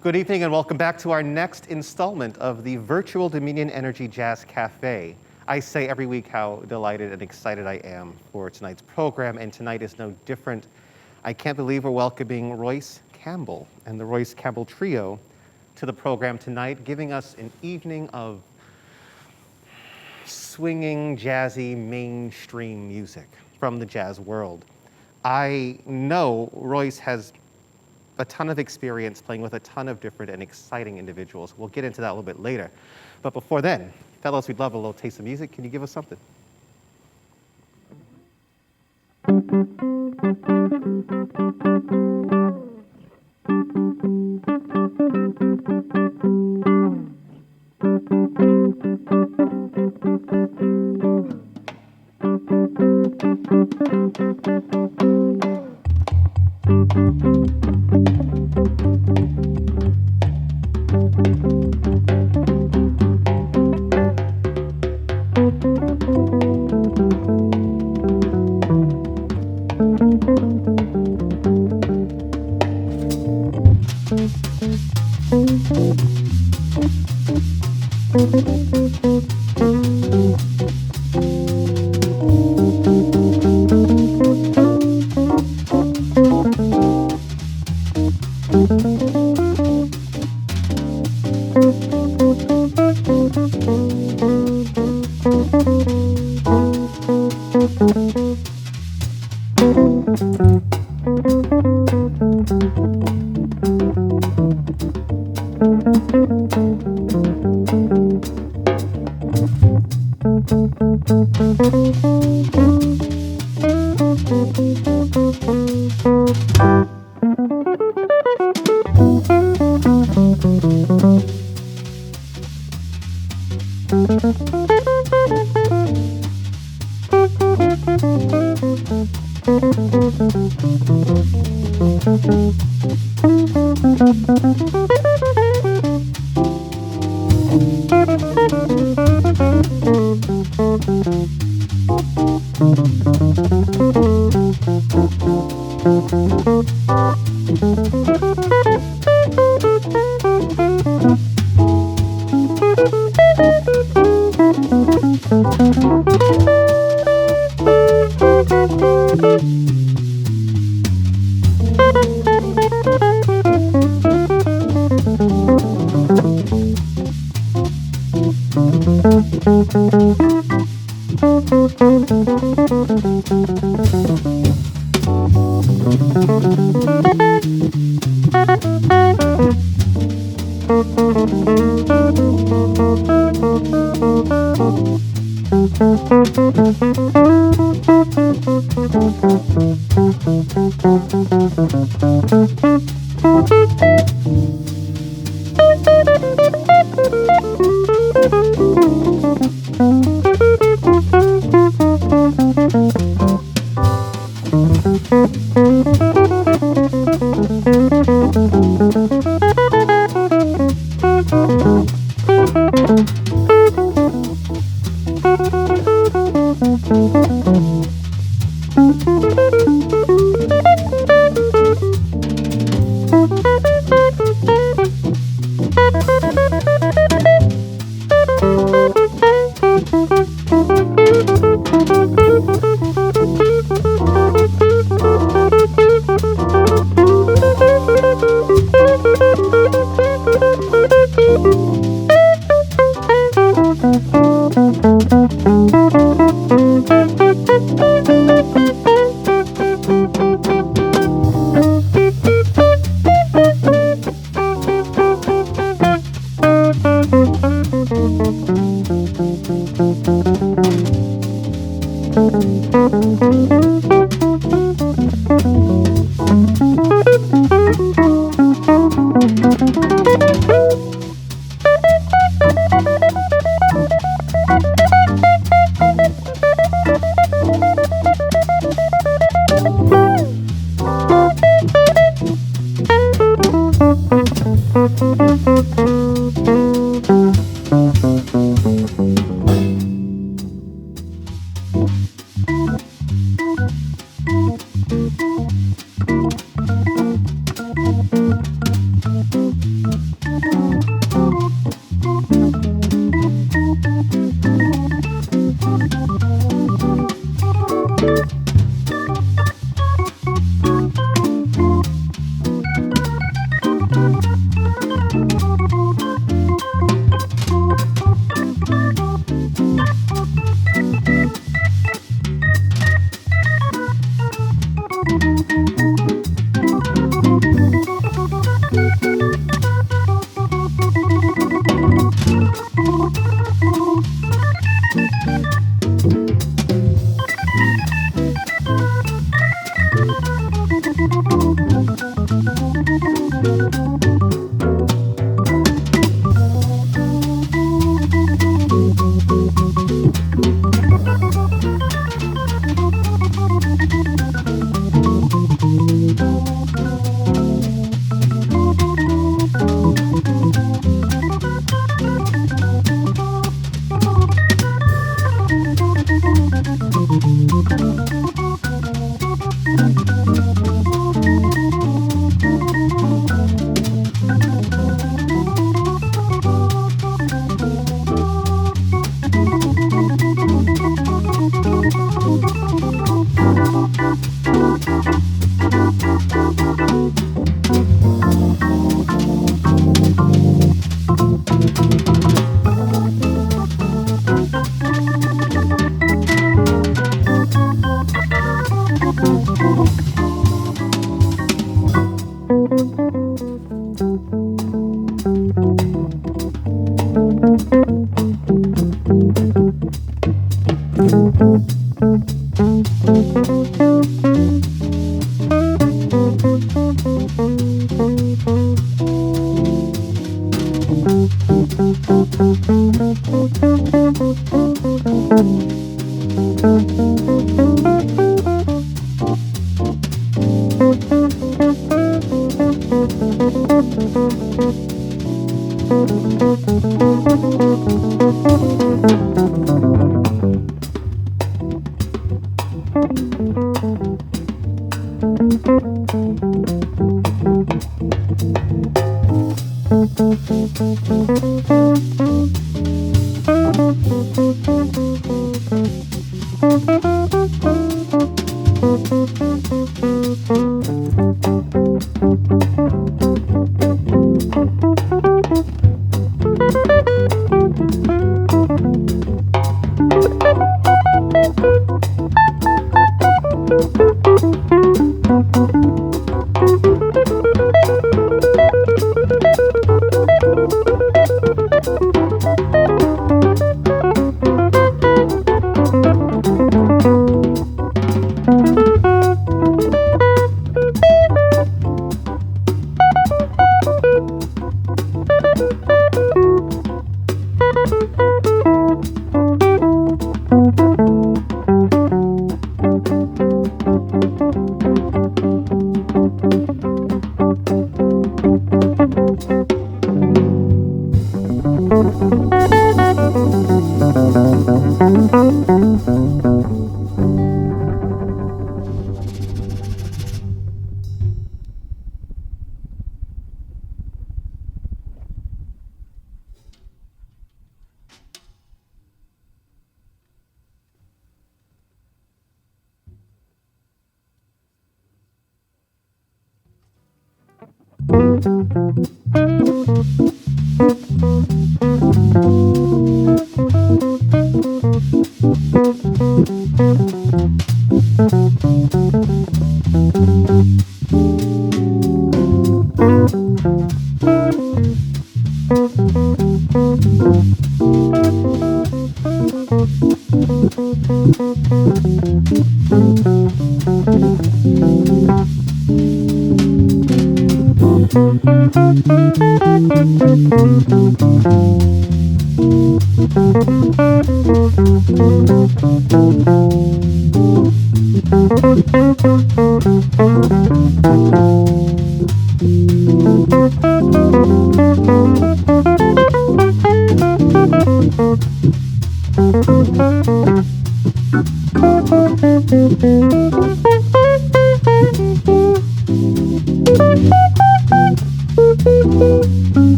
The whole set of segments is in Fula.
Good evening and welcome back to our next installment of the Virtual Dominion Energy Jazz Café. I say every week how delighted and excited I am for tonight's program, and tonight is no different. I can't believe we're welcoming Royce Campbell and the Royce Campbell Trio to the program tonight, giving us an evening of swinging, jazzy, mainstream music from the jazz world. I know Royce has a ton of experience playing with a ton of different and exciting individuals. We'll get into that a little bit later. But before then, fellows, we'd love a little taste of music. Can you give us something?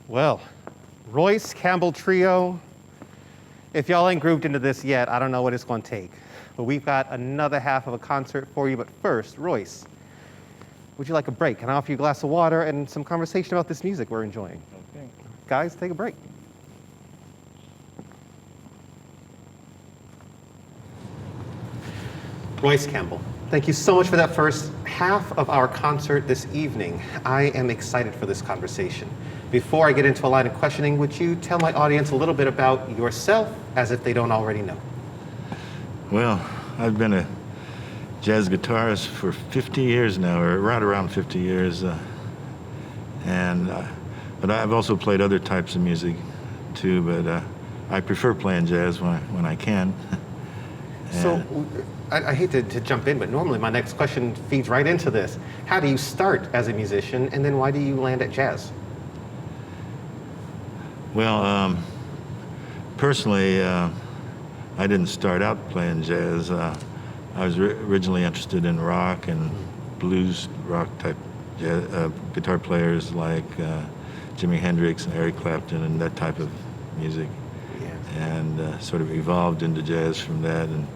Well, Royce Campbell Trio. If y'all ain't grooved into this yet, I don't know what it's going to take. But we've got another half of a concert for you. But first, Royce, would you like a break? Can I offer you a glass of water and some conversation about this music we're enjoying? Okay. Guys, take a break. Royce Campbell, thank you so much for that first half of our concert this evening. I am excited for this conversation. Before I get into a line of questioning, would you tell my audience a little bit about yourself, as if they don't already know? Well, I've been a jazz guitarist for 50 years now, or right around 50 years. But I've also played other types of music too, but I prefer playing jazz when I can. So, I hate to jump in, but normally my next question feeds right into this. How do you start as a musician, and then why do you land at jazz? Well, personally, I didn't start out playing jazz. I was originally interested in rock and blues rock type guitar players like Jimi Hendrix and Eric Clapton and that type of music. Yes. And sort of evolved into jazz from that. And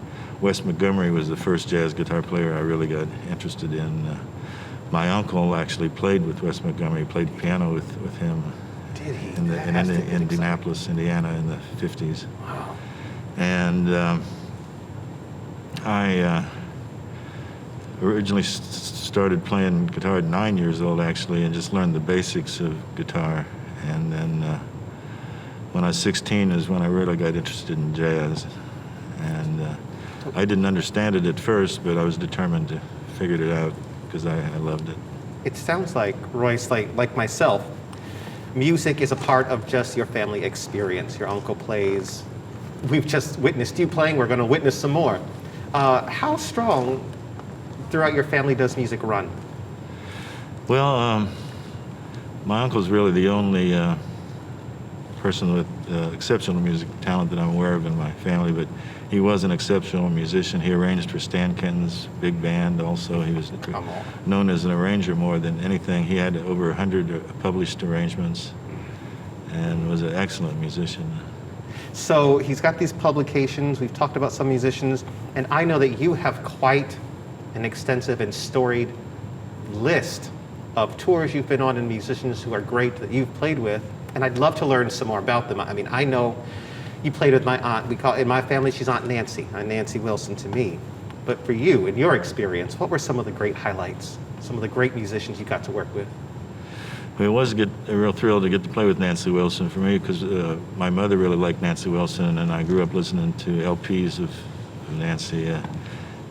Wes Montgomery was the first jazz guitar player I really got interested in. My uncle actually played with Wes Montgomery, played piano with him. Did he? In Indianapolis, Indiana in the 50s. Wow. And I originally started playing guitar at 9 years old, actually, and just learned the basics of guitar. And then when I was 16 is when I really got interested in jazz. And I didn't understand it at first, but I was determined to figure it out because I loved it. It sounds like, Royce, like myself, music is a part of just your family experience. Your uncle plays. We've just witnessed you playing. We're going to witness some more. How strong throughout your family does music run? Well, my uncle's really the only person with exceptional music talent that I'm aware of in my family, but he was an exceptional musician. He arranged for Stan Kenton's big band also. He was known as an arranger more than anything. He had over 100 published arrangements and was an excellent musician. So he's got these publications. We've talked about some musicians, and I know that you have quite an extensive and storied list of tours you've been on and musicians who are great that you've played with, and I'd love to learn some more about them. I mean, I know you played with my aunt. We call in my family, she's Aunt Nancy, Nancy Wilson to me. But for you, in your experience, what were some of the great highlights, some of the great musicians you got to work with? Well, it was a real thrill to get to play with Nancy Wilson for me because my mother really liked Nancy Wilson, and I grew up listening to LPs of Nancy.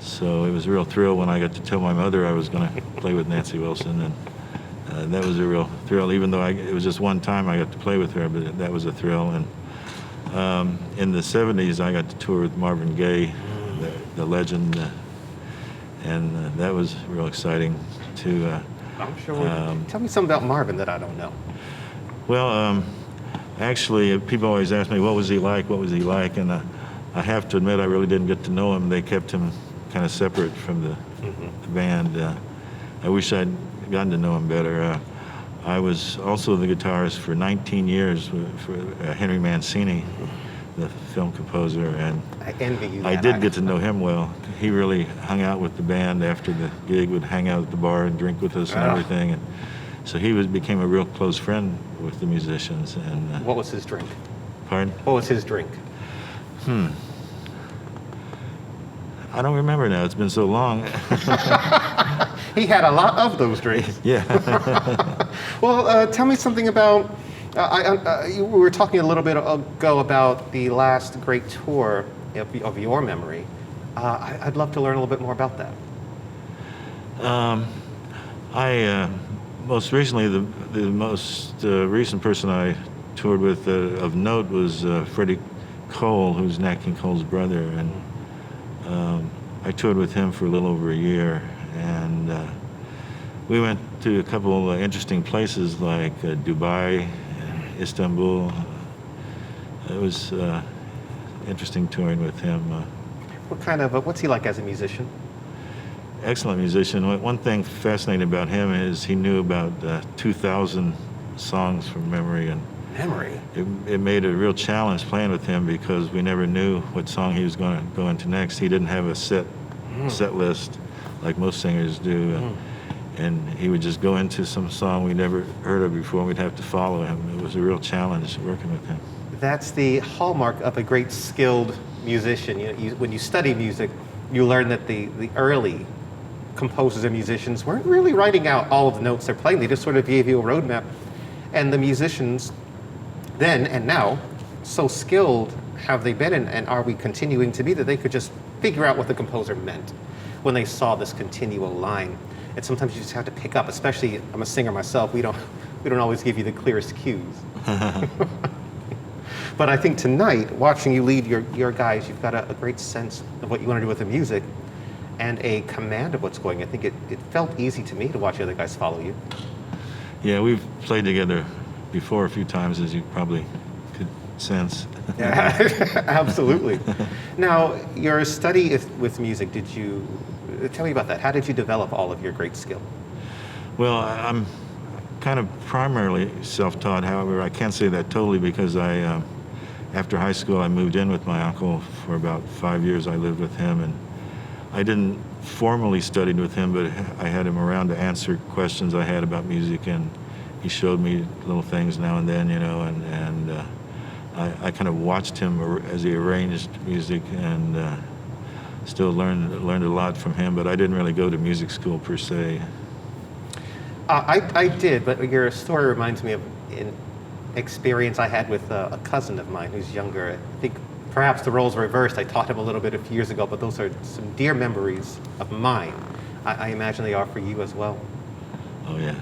So it was a real thrill when I got to tell my mother I was going to play with Nancy Wilson, and that was a real thrill. Even though it was just one time I got to play with her, but that was a thrill. And in the 70s, I got to tour with Marvin Gaye, the legend, and that was real exciting too. I'm sure. Tell me something about Marvin that I don't know. Well, actually, people always ask me, what was he like? What was he like? And I have to admit, I really didn't get to know him. They kept him kind of separate from the band. I wish I'd gotten to know him better. I was also the guitarist for 19 years for Henry Mancini, the film composer, and I envy you. I did get to know him well. He really hung out with the band after the gig, would hang out at the bar and drink with us and everything. And so he became a real close friend with the musicians. And what was his drink? Pardon? What was his drink? I don't remember now. It's been so long. He had a lot of those drinks. Yeah. Well, tell me something about. We were talking a little bit ago about the last great tour of your memory. I'd love to learn a little bit more about that. Most recently, the most recent person I toured with of note was Freddie Cole, who's Nat King Cole's brother, and I toured with him for a little over a year, and we went to a couple of interesting places like Dubai and Istanbul. It was interesting touring with him. What's he like as a musician? Excellent musician. One thing fascinating about him is he knew about 2,000 songs from memory, and it made a real challenge playing with him because we never knew what song he was going to go into next. He didn't have a set list like most singers do, and he would just go into some song we never heard of before, and we'd have to follow him. It was a real challenge working with him. That's the hallmark of a great skilled musician. When you study music, you learn that the early composers and musicians weren't really writing out all of the notes they're playing. They just sort of gave you a roadmap. And the musicians then and now, so skilled have they been, and are we continuing to be, that they could just figure out what the composer meant when they saw this continual line. And sometimes you just have to pick up, especially, I'm a singer myself, we don't always give you the clearest cues. But I think tonight, watching you lead your guys, you've got a great sense of what you want to do with the music and a command of what's going. I think it felt easy to me to watch the other guys follow you. Yeah, we've played together before a few times, as you probably could sense. Yeah, absolutely. Now, your study with music, tell me about that. How did you develop all of your great skill? Well, I'm kind of primarily self-taught. However, I can't say that totally because after high school, I moved in with my uncle for about 5 years. I lived with him, and I didn't formally study with him, but I had him around to answer questions I had about music, and he showed me little things now and then, and I kind of watched him as he arranged music, and still learned a lot from him, but I didn't really go to music school per se. I did, but your story reminds me of an experience I had with a cousin of mine who's younger. I think perhaps the roles reversed. I taught him a little bit a few years ago, but those are some dear memories of mine. I imagine they are for you as well. Oh, yeah.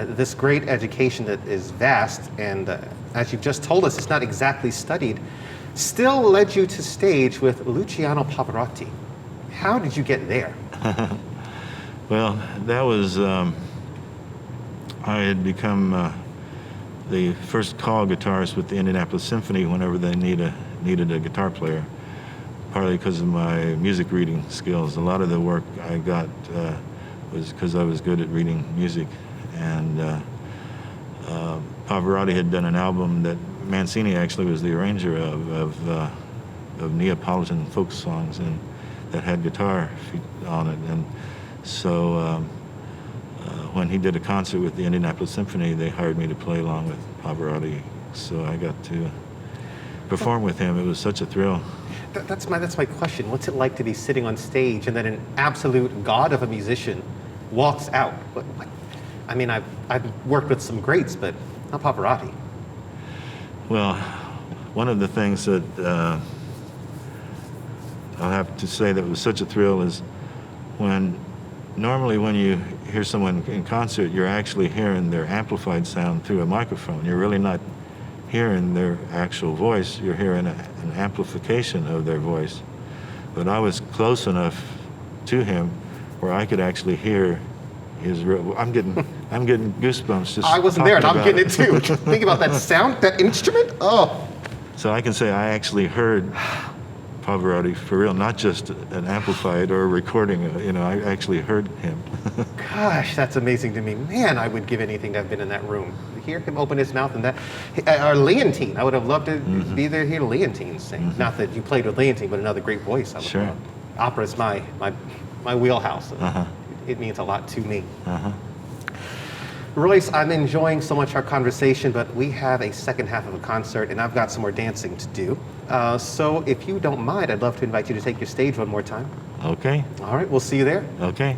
This great education that is vast, and as you've just told us, it's not exactly studied, still led you to stage with Luciano Pavarotti. How did you get there? Well, that was, I had become the first call guitarist with the Indianapolis Symphony whenever they needed a guitar player, partly because of my music reading skills. A lot of the work I got was because I was good at reading music. And Pavarotti had done an album that Mancini actually was the arranger of Neapolitan folk songs, and that had guitar on it. And so when he did a concert with the Indianapolis Symphony, they hired me to play along with Pavarotti. So I got to perform with him. It was such a thrill. That's my question. What's it like to be sitting on stage and then an absolute god of a musician walks out? I mean, I've worked with some greats, but not Pavarotti. Well, one of the things that I'll have to say that was such a thrill is normally when you hear someone in concert, you're actually hearing their amplified sound through a microphone. You're really not hearing their actual voice. You're hearing an amplification of their voice. But I was close enough to him where I could actually hear his real. I'm getting goosebumps just. I wasn't there, and I'm getting it too. Think about that sound, that instrument. Oh. So I can say I actually heard Pavarotti for real, not just an amplified or a recording. I actually heard him. Gosh, that's amazing to me. Man, I would give anything to have been in that room. To hear him open his mouth and that. Or Leontine. I would have loved to be there to hear Leontine sing. Not that you played with Leontine, but another great voice. I would Sure. love. Opera's my wheelhouse. Uh-huh. It means a lot to me. Uh-huh. Royce, I'm enjoying so much our conversation, but we have a second half of a concert, and I've got some more dancing to do. So if you don't mind, I'd love to invite you to take your stage one more time. Okay. All right, we'll see you there. Okay.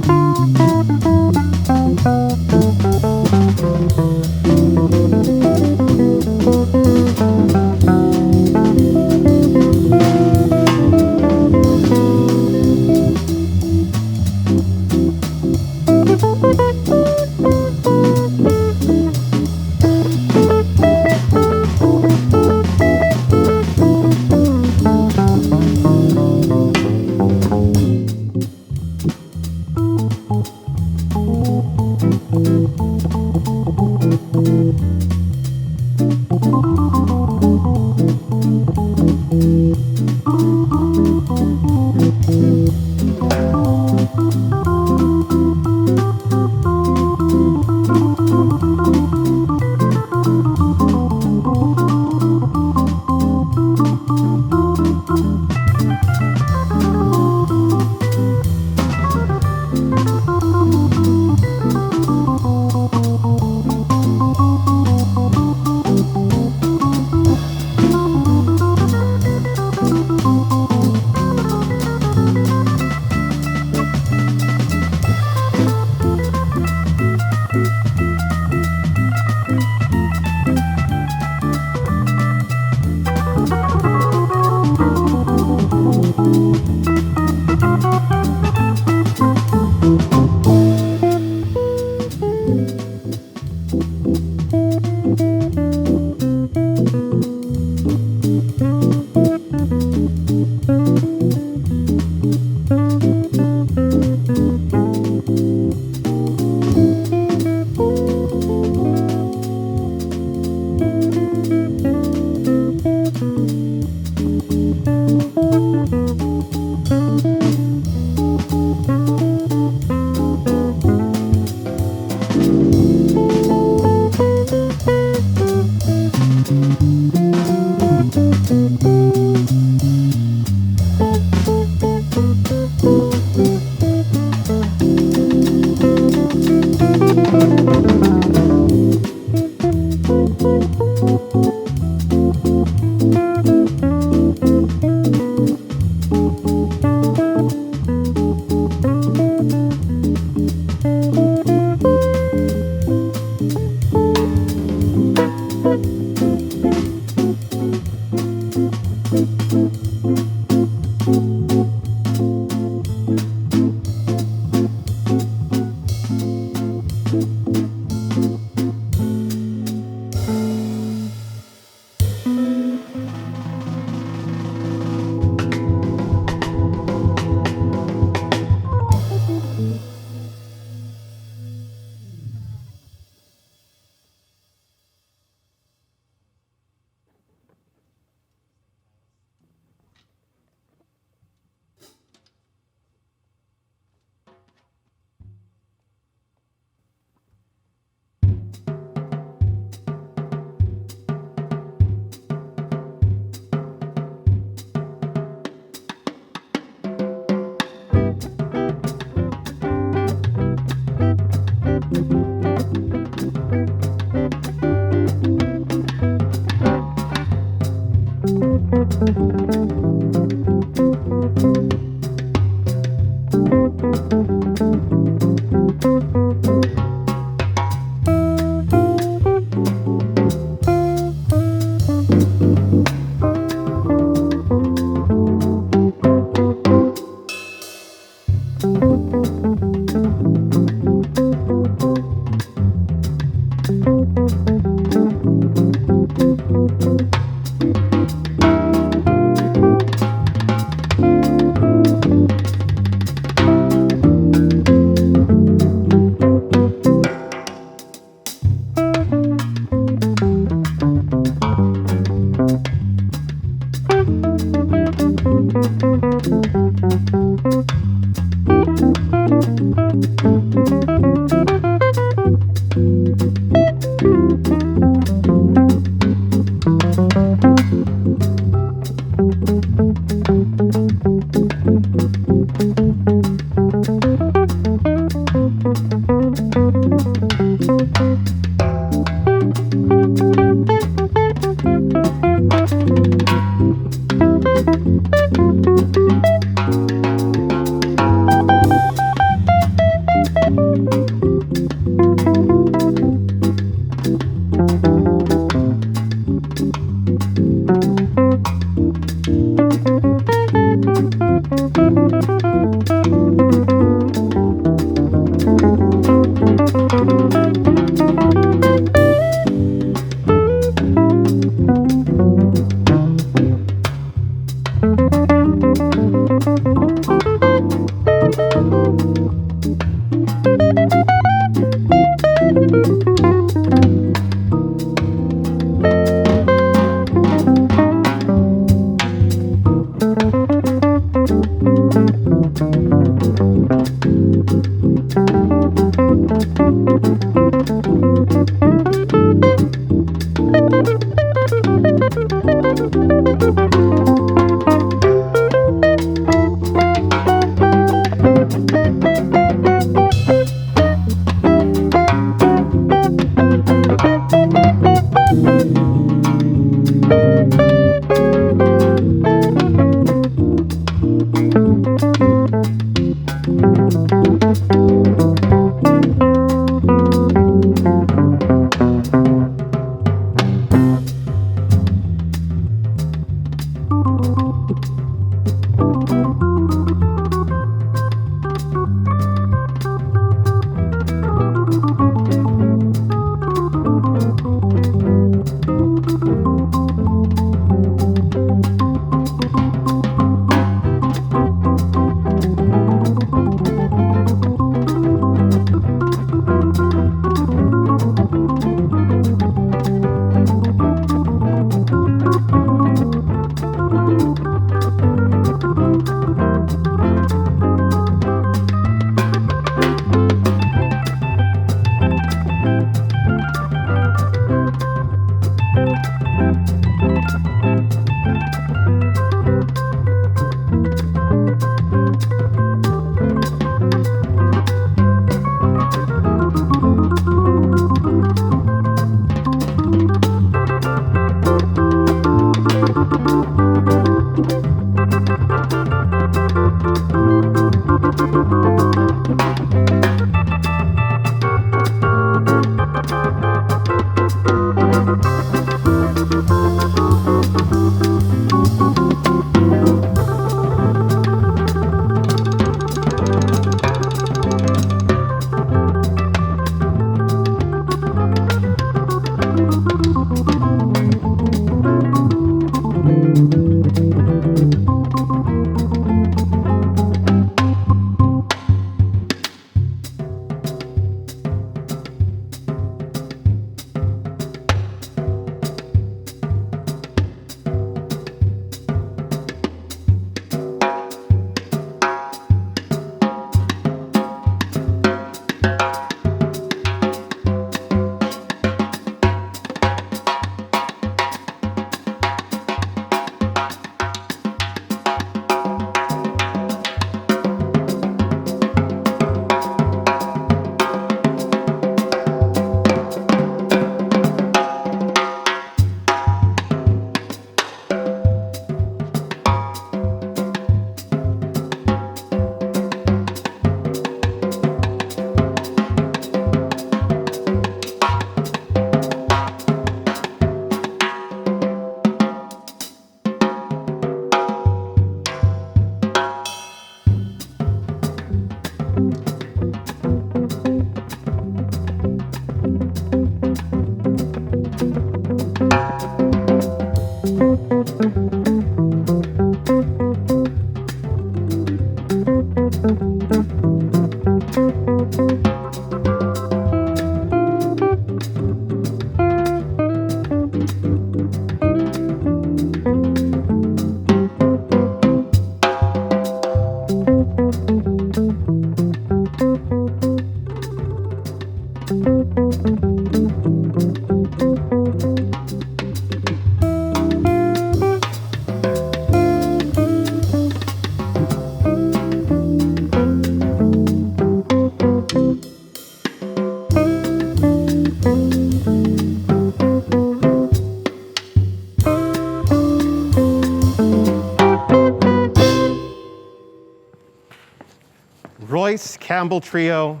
Royce Campbell Trio,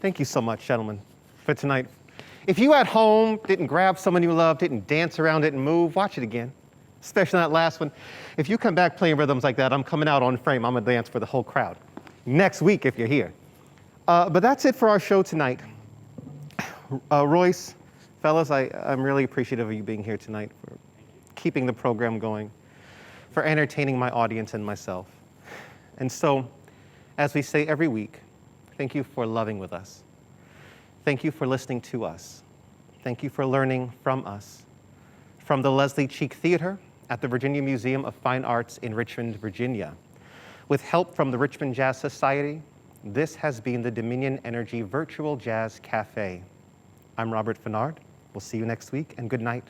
thank you so much, gentlemen, for tonight. If you at home didn't grab someone you love, didn't dance around it and move, watch it again, especially that last one. If you come back playing rhythms like that, I'm coming out on frame. I'm gonna dance for the whole crowd. Next week, if you're here. But that's it for our show tonight. Royce, fellas, I'm really appreciative of you being here tonight, for keeping the program going, for entertaining my audience and myself. And so, as we say every week, thank you for loving with us. Thank you for listening to us. Thank you for learning from us. From the Leslie Cheek Theater at the Virginia Museum of Fine Arts in Richmond, Virginia. With help from the Richmond Jazz Society, this has been the Dominion Energy Virtual Jazz Café. I'm Robert Fennard. We'll see you next week, and good night.